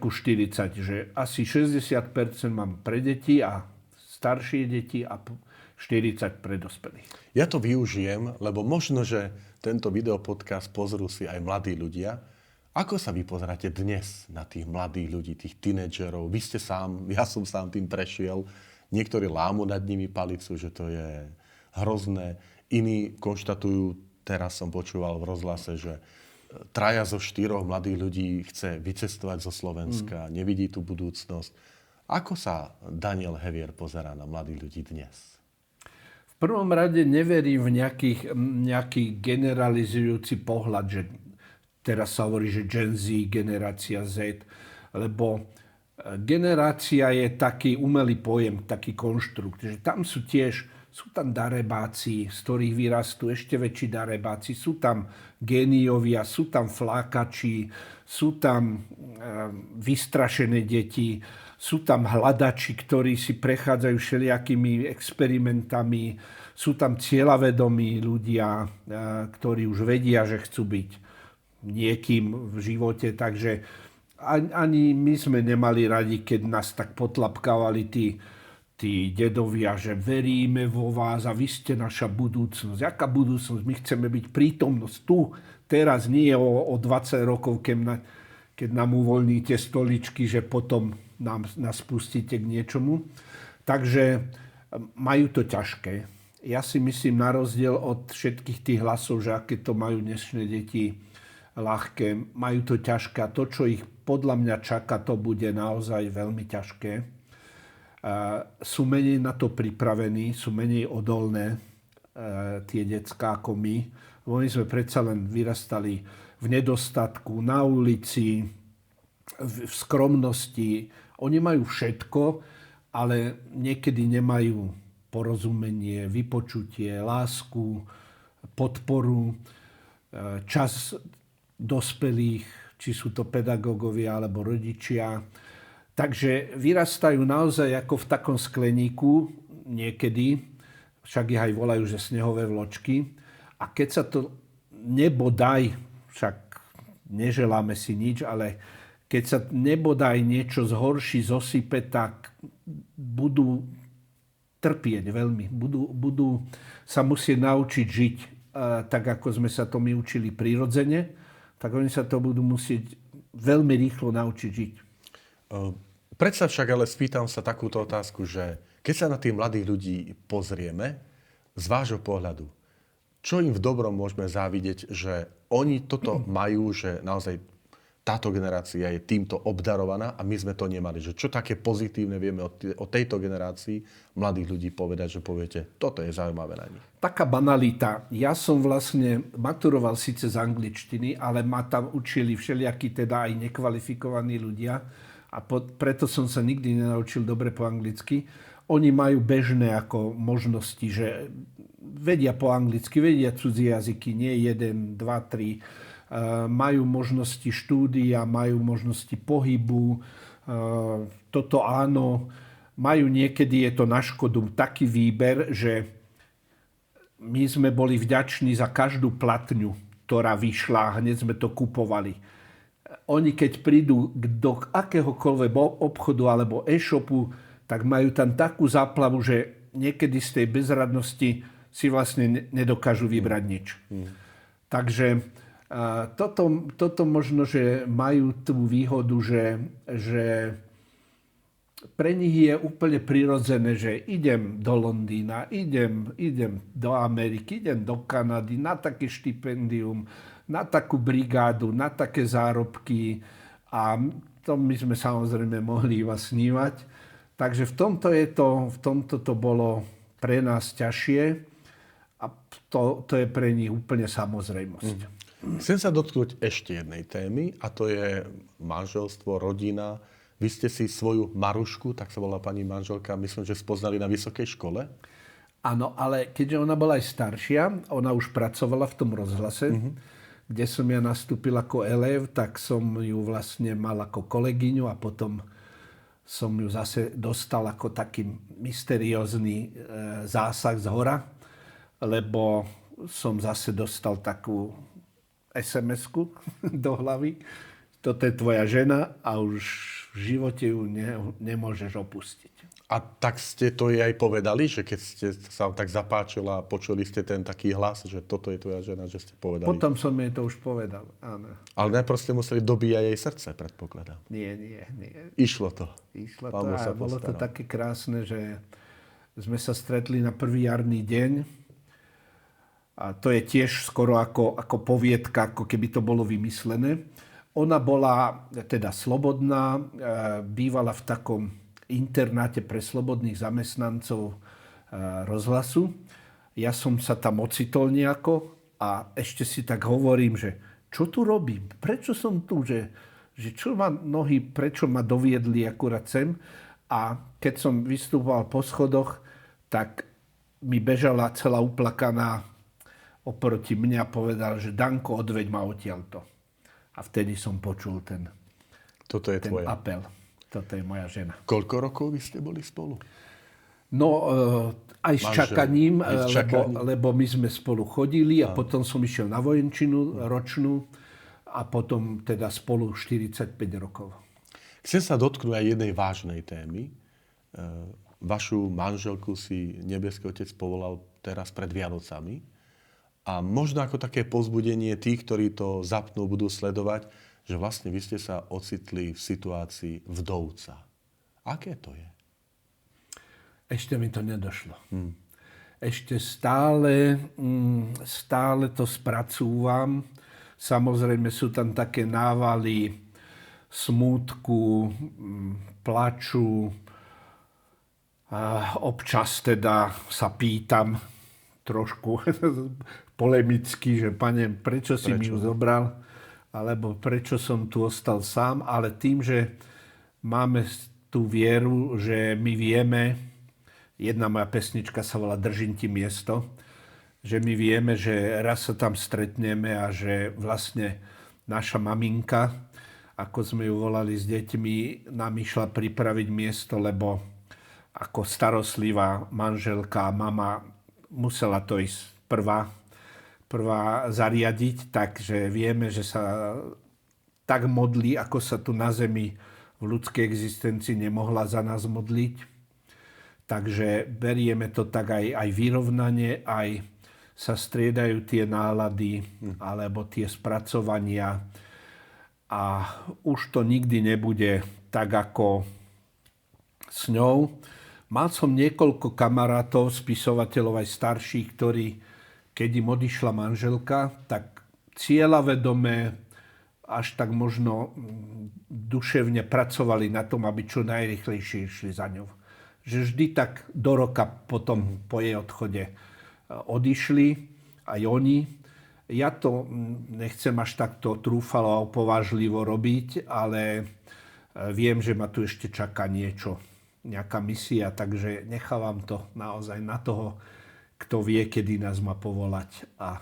že asi 60% mám pre deti a staršie deti a 40 pre dospelých. Ja to využijem, lebo možno, že tento videopodcast pozrú si aj mladí ľudia. Ako sa vy pozeráte dnes na tých mladých ľudí, tých tínedžerov? Vy ste sám, ja som sám tým prešiel. Niektorí lámu nad nimi palicu, že to je hrozné. Iní konštatujú, teraz som počúval v rozhlase, že 3 zo 4 mladých ľudí chce vycestovať zo Slovenska, nevidí tú budúcnosť. Ako sa Daniel Hevier pozerá na mladých ľudí dnes? V prvom rade neverím v nejaký generalizujúci pohľad, že teraz sa hovorí, že Gen Z, generácia Z, lebo generácia je taký umelý pojem, taký konštrukt, že tam sú tam darebáci, z ktorých vyrastú ešte väčší darebáci, sú tam géniovia, sú tam flákači, sú tam vystrašené deti, sú tam hľadači, ktorí si prechádzajú všelijakými experimentami, sú tam cieľavedomí ľudia, ktorí už vedia, že chcú byť niekým v živote, takže ani my sme nemali radi, keď nás tak potlapkávali tí dedovia, že veríme vo vás a vy ste naša budúcnosť. Jaká budúcnosť? My chceme byť prítomnosť tu, teraz, nie o 20 rokov, keď nám uvoľníte stoličky, že potom nás pustíte k niečomu. Takže majú to ťažké. Ja si myslím, na rozdiel od všetkých tých hlasov, že aké to majú dnešné deti ľahké, majú to ťažké a to, čo ich podľa mňa čaká, to bude naozaj veľmi ťažké. Sú menej na to pripravení, sú menej odolné tie decká ako my. My sme predsa len vyrastali v nedostatku, na ulici, v skromnosti. Oni majú všetko, ale niekedy nemajú porozumenie, vypočutie, lásku, podporu, čas dospelých, či sú to pedagógovia alebo rodičia. Takže vyrastajú naozaj ako v takom skleníku niekedy, však ich aj volajú, že snehové vločky. A keď sa to nebodaj, však neželáme si nič, ale keď sa nebodaj niečo zhorší, zosype, tak budú trpieť veľmi. Budú sa musieť naučiť žiť tak, ako sme sa to my učili prirodzene, tak oni sa to budú musieť veľmi rýchlo naučiť žiť. Predsa však ale spýtam sa takúto otázku, že keď sa na tých mladých ľudí pozrieme, z vášho pohľadu, čo im v dobrom môžeme závidieť, že oni toto majú, že naozaj táto generácia je týmto obdarovaná a my sme to nemali. Že čo také pozitívne vieme o tejto generácii mladých ľudí povedať, že poviete, toto je zaujímavé na nich. Taká banalita. Ja som vlastne maturoval síce z angličtiny, ale ma tam učili všelijakí teda aj nekvalifikovaní ľudia a preto som sa nikdy nenaučil dobre po anglicky. Oni majú bežné ako možnosti, že vedia po anglicky, vedia cudzie jazyky, nie 1, 2, 3. Majú možnosti štúdia, majú možnosti pohybu, toto áno. Majú niekedy, je to na škodu, taký výber, že my sme boli vďační za každú platňu, ktorá vyšla a hneď sme to kupovali. Oni keď prídu do akéhokoľvek obchodu alebo e-shopu, tak majú tam takú záplavu, že niekedy z tej bezradnosti si vlastne nedokážu vybrať nič. Takže toto možno, že majú tú výhodu, že pre nich je úplne prirodzené, že idem do Londýna, idem do Ameriky, idem do Kanady na také štipendium, na takú brigádu, na také zárobky a to my sme samozrejme mohli iba snívať. Takže v tomto to bolo pre nás ťažšie a to je pre nich úplne samozrejmosť. Chcem sa dotknúť ešte jednej témy a to je manželstvo, rodina. Vy ste si svoju Marušku, tak sa volá pani manželka, myslím, že spoznali na vysokej škole? Áno, ale keďže ona bola aj staršia, ona už pracovala v tom rozhlase, kde som ja nastúpil ako elév, tak som ju vlastne mal ako kolegyňu a potom som ju zase dostal ako taký mysteriózny zásah z hora, lebo som zase dostal takú SMS-ku do hlavy. Toto je tvoja žena a už v živote ju nemôžeš opustiť. A tak ste to jej aj povedali, že keď ste sa tak zapáčila a počuli ste ten taký hlas, že toto je tvoja žena, že ste povedali? Potom som jej to už povedal, áno. Ale najprv ste museli dobíjať jej srdce, predpokladám. Nie. Išlo to. Išlo Pán to Boh a sa bolo to postaral. také krásne, že sme sa stretli na prvý jarný deň. A to je tiež skoro ako poviedka, ako keby to bolo vymyslené. Ona bola teda slobodná, bývala v takom internáte pre slobodných zamestnancov rozhlasu. Ja som sa tam ocitol nejako a ešte si tak hovorím, že čo tu robím? Prečo som tu? Že čo ma nohy, prečo ma doviedli akurát sem? A keď som vystúpal po schodoch, tak mi bežala celá uplakaná oproti mne a povedal, že Danko, odveď ma odtiaľto. A vtedy som počul ten Toto je tvoja. apel. Toto je moja žena. Koľko rokov vy ste boli spolu? No, aj s čakaním, aj s čakaním. lebo my sme spolu chodili a potom som išiel na vojenčinu ročnú a potom teda spolu 45 rokov. Chcem sa dotknúť aj jednej vážnej témy. Vašu manželku si nebeský otec povolal teraz pred Vianocami. A možno ako také povzbudenie tých, ktorí to zapnú, budú sledovať, že vlastne vy ste sa ocitli v situácii vdovca. Aké to je? Ešte mi to nedošlo. Ešte stále to spracúvam. Samozrejme sú tam také návaly smútku, plaču. A občas teda sa pýtam trošku polemicky, že pane, prečo si mi ju zobral? Alebo prečo som tu ostal sám? Ale tým, že máme tú vieru, že my vieme, jedna moja pesnička sa volá Držím ti miesto, že my vieme, že raz sa tam stretneme a že vlastne naša maminka, ako sme ju volali s deťmi, nám išla pripraviť miesto, lebo ako starostlivá manželka a mama musela to ísť prvá zariadiť, takže vieme, že sa tak modlí, ako sa tu na zemi v ľudskej existencii nemohla za nás modliť. Takže berieme to tak aj vyrovnanie, aj sa striedajú tie nálady alebo tie spracovania a už to nikdy nebude tak ako s ňou. Mal som niekoľko kamarátov, spisovateľov aj starších, ktorí, keď im odišla manželka, tak cieľavedome, až tak možno duševne pracovali na tom, aby čo najrýchlejšie išli za ňou. Že vždy tak do roka potom po jej odchode odišli, aj oni. Ja to nechcem až takto trúfalo a povážlivo robiť, ale viem, že ma tu ešte čaká niečo, nejaká misia, takže nechávam to naozaj na toho, kto vie, kedy nás má povolať a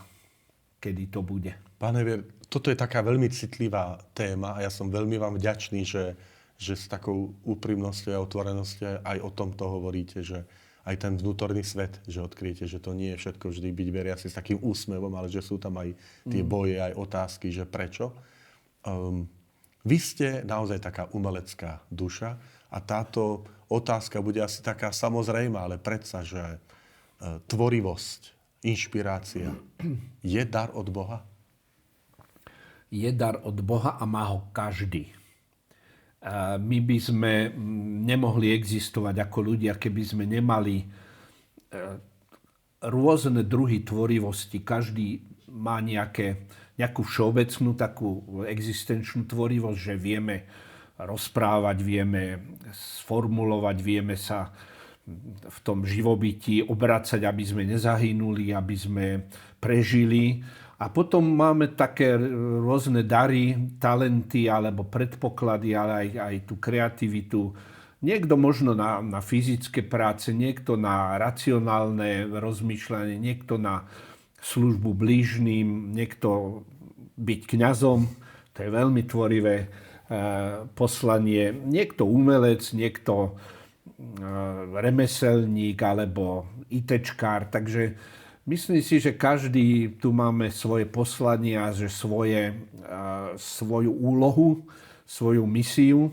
kedy to bude. Pán Hever, toto je taká veľmi citlivá téma a ja som veľmi vám vďačný, že s takou úprimnosťou a otvorenosťou aj o tomto hovoríte, že aj ten vnútorný svet, že odkryjete, že to nie je všetko vždy byť veriaci s takým úsmevom, ale že sú tam aj tie boje, aj otázky, že prečo. Vy ste naozaj taká umelecká duša a táto otázka bude asi taká samozrejmá, ale predsa, že tvorivosť, inšpirácia je dar od Boha? Je dar od Boha a má ho každý. My by sme nemohli existovať ako ľudia, keby sme nemali rôzne druhy tvorivosti. Každý má nejakú všeobecnú, takú existenčnú tvorivosť, že vieme rozprávať, vieme sformulovať, vieme sa v tom živobytí obracať, aby sme nezahynuli, aby sme prežili. A potom máme také rôzne dary, talenty alebo predpoklady, ale aj tú kreativitu. Niekto možno na fyzické práce, niekto na racionálne rozmýšľanie, niekto na službu blížnym, niekto byť kňazom. To je veľmi tvorivé poslanie. Niekto umelec, niekto remeselník alebo ITčkár. Takže myslím si, že každý tu máme svoje poslanie a že svoju úlohu, svoju misiu.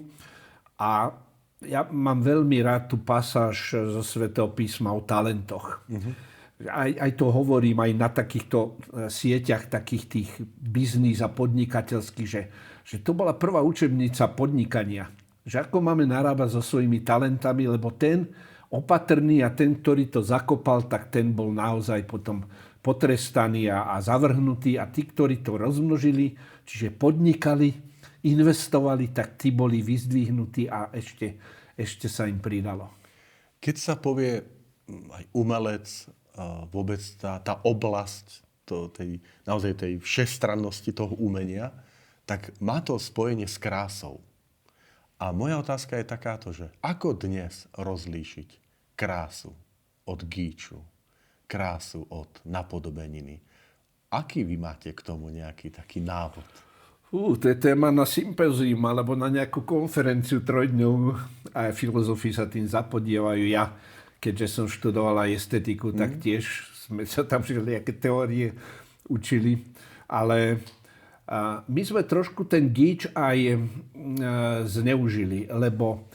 A ja mám veľmi rád tú pasáž zo Svätého písma o talentoch. Aj to hovorím aj na takýchto sieťach, takých tých biznis a podnikateľských, že to bola prvá učebnica podnikania. Že ako máme narábať so svojimi talentami, lebo ten opatrný a ten, ktorý to zakopal, tak ten bol naozaj potom potrestaný a zavrhnutý. A tí, ktorí to rozmnožili, čiže podnikali, investovali, tak tí boli vyzdvihnutí a ešte sa im pridalo. Keď sa povie aj umelec, vôbec tá oblasť naozaj tej všestrannosti toho umenia, tak má to spojenie s krásou. A moja otázka je takáto, že ako dnes rozlíšiť krásu od gíču, krásu od napodobeniny? Aký vy máte k tomu nejaký taký návod? To je téma na sympózium alebo na nejakú konferenciu trojdňovú. A filozofii sa tým zapodievajú. Ja, keďže som študoval aj estetiku, tak tiež sme sa tam všelijaké teórie učili. Ale my sme trošku ten gíč aj zneužili, lebo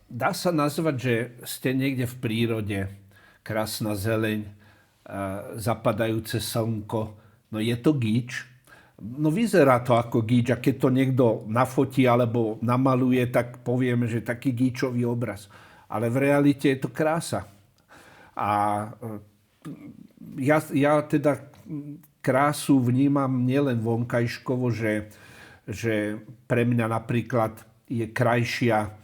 dá sa nazvať, že ste niekde v prírode, krásna zeleň, zapadajúce slnko. No je to gíč? No vyzerá to ako gíč, a keď to niekto nafotí alebo namaluje, tak povieme, že taký gíčový obraz. Ale v realite je to krása. A ja teda krásu vnímam nielen vonkajškovo, že pre mňa napríklad je krajšia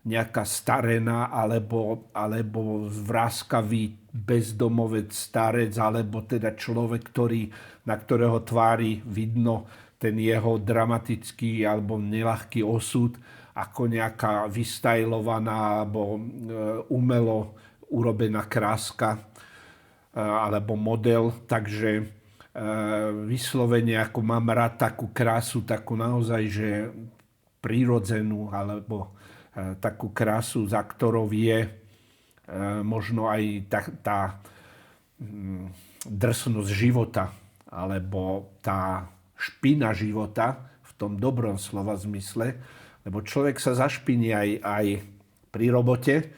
nejaká starena alebo vráskavý bezdomovec, starec, alebo teda človek, na ktorého tvári vidno ten jeho dramatický alebo neľahký osud, ako nejaká vystajlovaná alebo umelo urobená kráska alebo model. Takže vyslovene, ako mám rád takú krásu, takú naozaj, že prírodzenú, alebo takú krásu, za ktorou je možno aj tá drsnosť života, alebo tá špina života v tom dobrom slova zmysle, lebo človek sa zašpiní aj pri robote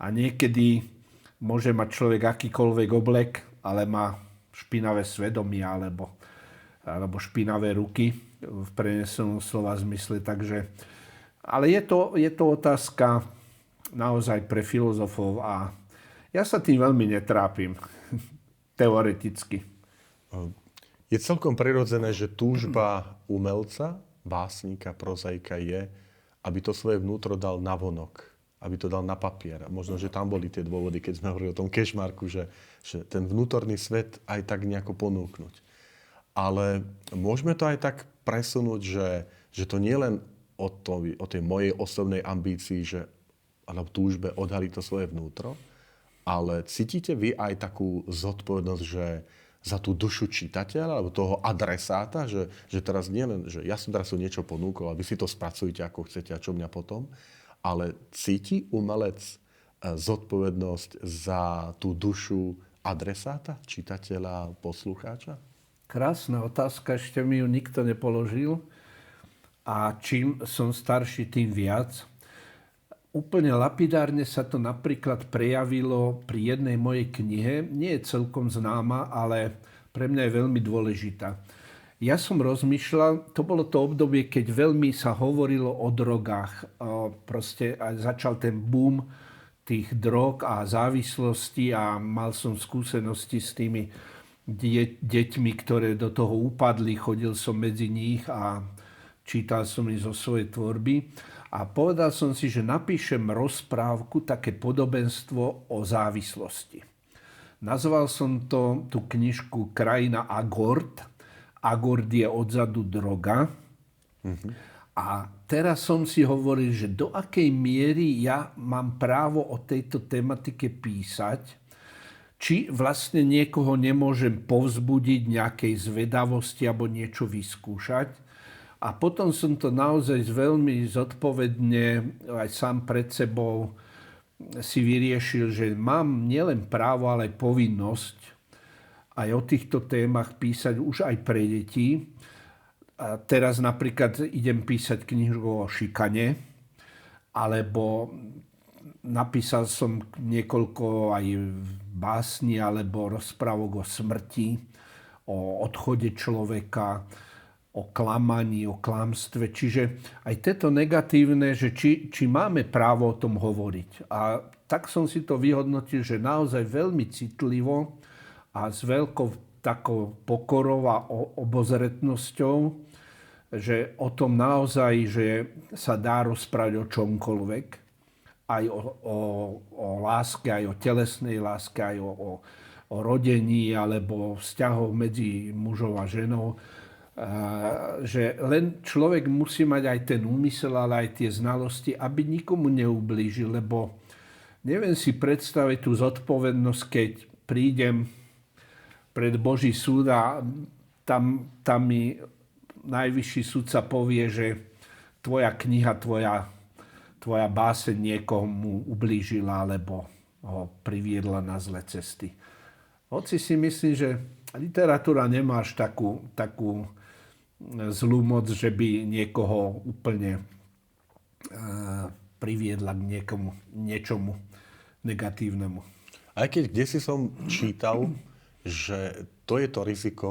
a niekedy môže mať človek akýkoľvek oblek, ale má špinavé svedomie alebo špinavé ruky v prenesenom slova zmysle. Takže, ale je to otázka naozaj pre filozofov a ja sa tým veľmi netrápim teoreticky. Je celkom prirodzené, že túžba umelca, básnika, prozaika je, aby to svoje vnútro dal navonok, aby to dal na papier. Možno, že tam boli tie dôvody, keď sme hovorili o tom kešmarku, že ten vnútorný svet aj tak nejako ponúknuť. Ale môžeme to aj tak presunúť, že to nie len o tej mojej osobnej ambícii, alebo túžbe odhaliť to svoje vnútro, ale cítite vy aj takú zodpovednosť, že za tú dušu čitateľa alebo toho adresáta, že teraz nie len, že ja som teraz niečo ponúkol a vy si to spracujete ako chcete a čo mňa potom, ale cíti umelec zodpovednosť za tú dušu adresáta, čitateľa, poslucháča? Krásna otázka, ešte mi ju nikto nepoložil. A čím som starší, tým viac. Úplne lapidárne sa to napríklad prejavilo pri jednej mojej knihe. Nie je celkom známa, ale pre mňa je veľmi dôležitá. Ja som rozmýšľal, to bolo to obdobie, keď veľmi sa hovorilo o drogách. Proste začal ten boom tých drog a závislosti a mal som skúsenosti s tými deťmi, ktoré do toho upadli. Chodil som medzi nich a čítal som ich zo svojej tvorby. A povedal som si, že napíšem rozprávku, také podobenstvo o závislosti. Nazval som tú knižku Krajina Agord. Agord je odzadu droga. A teraz som si hovoril, že do akej miery ja mám právo o tejto tematike písať, či vlastne niekoho nemôžem povzbudiť nejakej zvedavosti alebo niečo vyskúšať. A potom som to naozaj veľmi zodpovedne aj sám pred sebou si vyriešil, že mám nielen právo, ale aj povinnosť aj o týchto témach písať už aj pre deti. A teraz napríklad idem písať knihu o šikane alebo napísal som niekoľko aj básni alebo rozprávok o smrti, o odchode človeka, o klamaní, o klamstve. Čiže aj tieto negatívne, že či máme právo o tom hovoriť. A tak som si to vyhodnotil, že naozaj veľmi citlivo a s veľkou takou pokorou a obozretnosťou, že o tom naozaj, že sa dá rozprávať o čomkoľvek, aj o láske, aj o telesnej láske, aj o rodení alebo vzťahoch medzi mužom a ženou. Že len človek musí mať aj ten úmysel, ale aj tie znalosti, aby nikomu neublížil, lebo neviem si predstaviť tú zodpovednosť, keď prídem pred Boží súd a tam mi najvyšší sudca povie, že tvoja kniha, tvoja báseň niekomu ublížila alebo ho priviedla na zlé cesty. Hoci si myslím, že literatúra nemá až takú zlú moc, že by niekoho úplne priviedla k niečomu negatívnemu. Aj keď kdesi som čítal, že to je to riziko,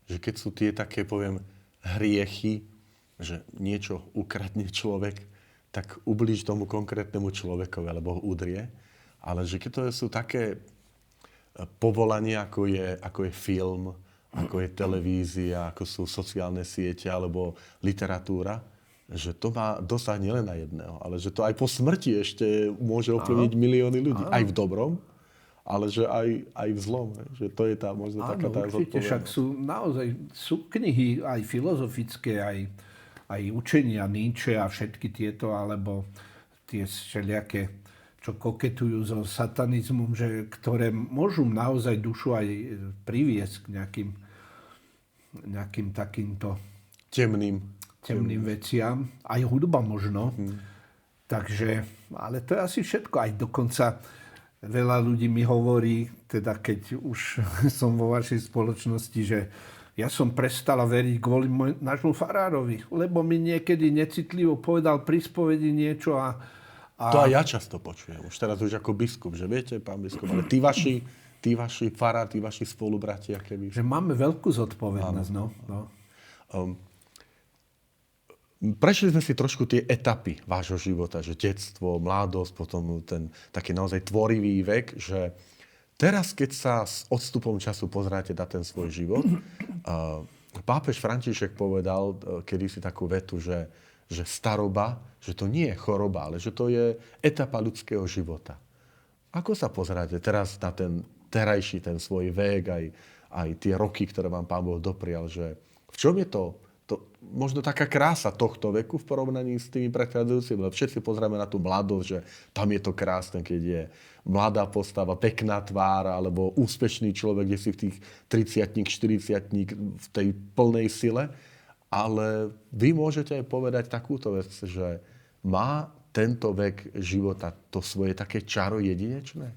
že keď sú tie také, poviem, hriechy, že niečo ukradne človek, tak ublíž tomu konkrétnemu človekovi, alebo ho udrie. Ale že keď to sú také povolania, ako je film, ako je televízia, ako sú sociálne siete alebo literatúra, že to má dosah nielen na jedného, ale že to aj po smrti ešte môže ovplyvniť milióny ľudí. Aj v dobrom, ale že aj v zlom. Že to je tá možno taká tá určite, však sú knihy aj filozofické, aj učenia Nietzsche a všetky tieto, alebo tie všelijaké, čo koketujú so satanizmom, ktoré môžu naozaj dušu aj priviesť k nejakým takýmto temným veciam. Aj hudba možno. Takže, ale to je asi všetko. Aj dokonca veľa ľudí mi hovorí, teda keď už som vo vašej spoločnosti, že ja som prestala veriť kvôli nášmu farárovi, lebo mi niekedy necitlivo povedal pri spovedi niečo a to aj ja často počujem. Už teraz ako biskup, že viete, pán biskup, ale tí vaši farár, tí vaši spolubratia, keby... Že máme veľkú zodpovednosť, no. Prešli sme si trošku tie etapy vášho života, že detstvo, mladosť, potom ten taký naozaj tvorivý vek, že teraz, keď sa s odstupom času pozráte na ten svoj život, pápež František povedal kedysi takú vetu, že staroba, že to nie je choroba, ale že to je etapa ľudského života. Ako sa pozeráte teraz na ten terajší, ten svoj vek, aj tie roky, ktoré vám Pán Boh doprial, že v čom je to možno taká krása tohto veku v porovnaní s tými predchádzajúcimi? Lebo všetci pozrieme na tú mladosť, že tam je to krásne, keď je mladá postava, pekná tvár, alebo úspešný človek, kde si v tých 30-tník, 40-tník v tej plnej sile. Ale vy môžete aj povedať takúto vec, že má tento vek života to svoje také čaro jedinečné?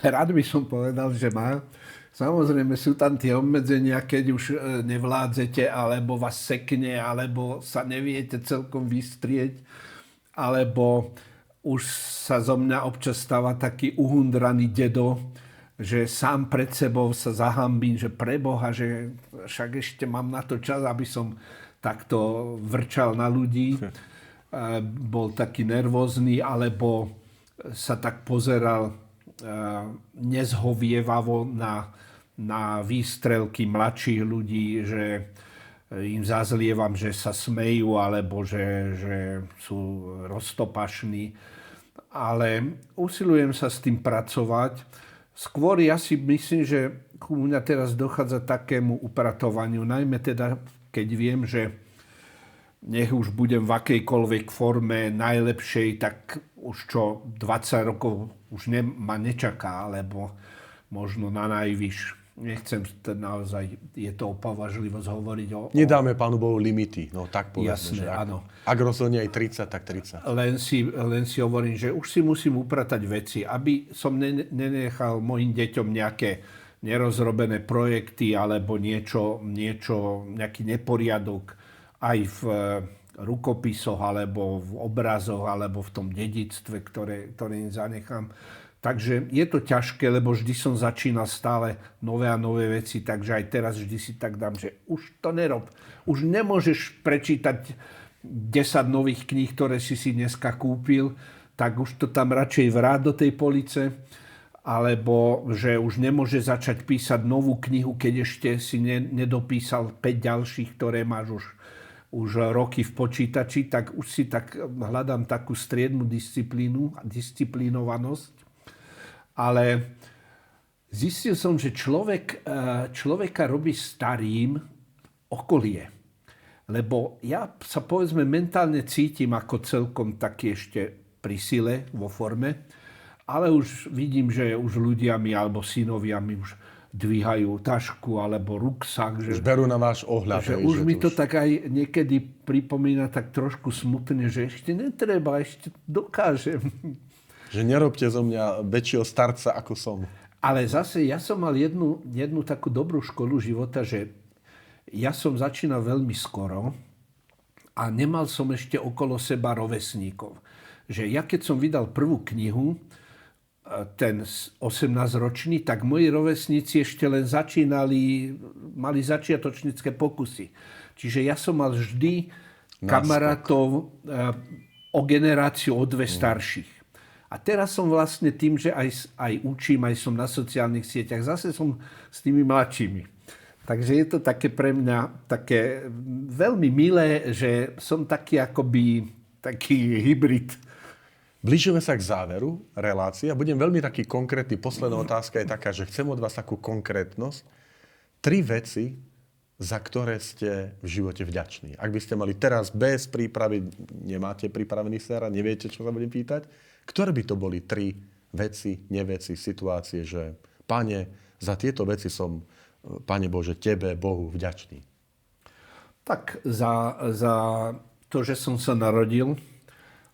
Rád by som povedal, že má. Samozrejme sú tam tie obmedzenia, keď už nevládzete, alebo vás sekne, alebo sa neviete celkom vystrieť, alebo už sa zo mňa občas stáva taký uhundraný dedo, že sám pred sebou sa zahambím, že preboha, že však ešte mám na to čas, aby som takto vrčal na ľudí. Bol taký nervózny, alebo sa tak pozeral nezhovievavo na výstrelky mladších ľudí, že im zazlievam, že sa smejú, alebo že sú roztopašní. Ale usilujem sa s tým pracovať. Skôr ja si myslím, že u mňa teraz dochádza takému upratovaniu, najmä teda, keď viem, že nech už budem v akejkoľvek forme najlepšej, tak už čo 20 rokov už ma nečaká, alebo možno na najvyš. Nechcem naozaj, je to opovažlivosť hovoriť o... Nedáme Pánu Bohu limity, no tak povedzme. Jasné, áno. Ak rozhodne aj 30, tak 30. Len si hovorím, že už si musím upratať veci, aby som nenechal mojim deťom nejaké nerozrobené projekty alebo nejaký neporiadok aj rukopisoch, alebo v obrazoch, alebo v tom dedičstve, ktoré im zanechám. Takže je to ťažké, lebo vždy som začínal stále nové a nové veci, takže aj teraz vždy si tak dám, že už to nerob. Už nemôžeš prečítať 10 nových kníh, ktoré si dneska kúpil, tak už to tam radšej vráť do tej police, alebo že už nemôže začať písať novú knihu, keď ešte si nedopísal 5 ďalších, ktoré máš už roky v počítači, tak už si tak hľadám takú striednu disciplinovanosť. Ale zistil som, že človeka robí starým okolie. Lebo ja sa povedzme mentálne cítim ako celkom taký ešte pri sile, vo forme, ale už vidím, že už ľudia mi alebo synovia mi už dvíhajú tašku alebo ruksak. Už berú na váš ohľad. Že už mi to tak aj niekedy pripomína tak trošku smutne, že ešte netreba, ešte dokážem. Že nerobte zo mňa väčšieho starca, ako som. Ale zase ja som mal jednu takú dobrú školu života, že ja som začínal veľmi skoro a nemal som ešte okolo seba rovesníkov. Že ja keď som vydal prvú knihu, ten 18-ročný, tak moji rovesníci ešte len mali začiatočnícke pokusy. Čiže ja som mal vždy kamarátov o generáciu, o 2 starších. A teraz som vlastne tým, že aj učím, aj som na sociálnych sieťach, zase som s tými mladšími. Takže je to také pre mňa také veľmi milé, že som taký akoby taký hybrid. Blížime sa k záveru relácie a budem veľmi taký konkrétny. Posledná otázka je taká, že chcem od vás takú konkrétnosť. 3 veci, za ktoré ste v živote vďační. Ak by ste mali teraz bez prípravy, nemáte pripravený ser a neviete, čo sa budem pýtať, ktoré by to boli 3 veci, neveci, situácie, že Pane, za tieto veci som, Pane Bože, Tebe, Bohu vďačný? Tak za to, že som sa narodil,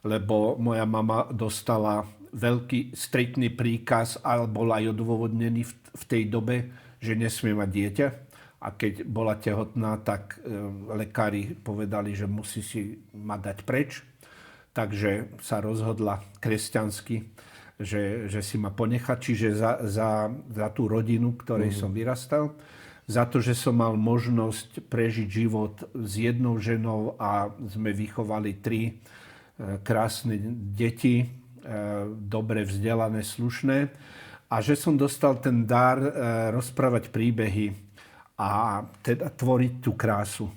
lebo moja mama dostala veľký striktný príkaz, ale bol aj odôvodnený v tej dobe, že nesmie mať dieťa. A keď bola tehotná, tak lekári povedali, že musí si ma dať preč. Takže sa rozhodla kresťansky, že si ma ponechá. Čiže za tú rodinu, ktorej som vyrastal, za to, že som mal možnosť prežiť život s jednou ženou a sme vychovali 3 krásne deti, dobre vzdelané, slušné. A že som dostal ten dar rozprávať príbehy a teda tvoriť tú krásu.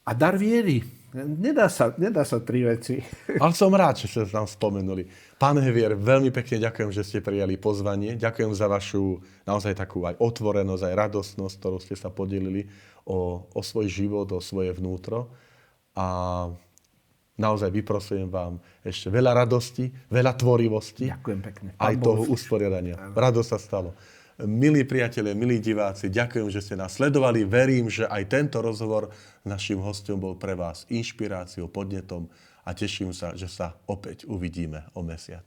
A dar viery. Nedá sa 3 veci. Ale som rád, že ste nám spomenuli. Pán Hevier, veľmi pekne ďakujem, že ste prijali pozvanie. Ďakujem za vašu naozaj takú aj otvorenosť, aj radostnosť, ktorú ste sa podelili o svoj život, o svoje vnútro. A naozaj vyprosujem vám ešte veľa radosti, veľa tvorivosti. Ďakujem pekne. Aj toho usporiadania. Radosť sa stalo. Milí priatelia, milí diváci, ďakujem, že ste nás sledovali. Verím, že aj tento rozhovor s naším hostom bol pre vás inšpiráciou, podnetom a teším sa, že sa opäť uvidíme o mesiac.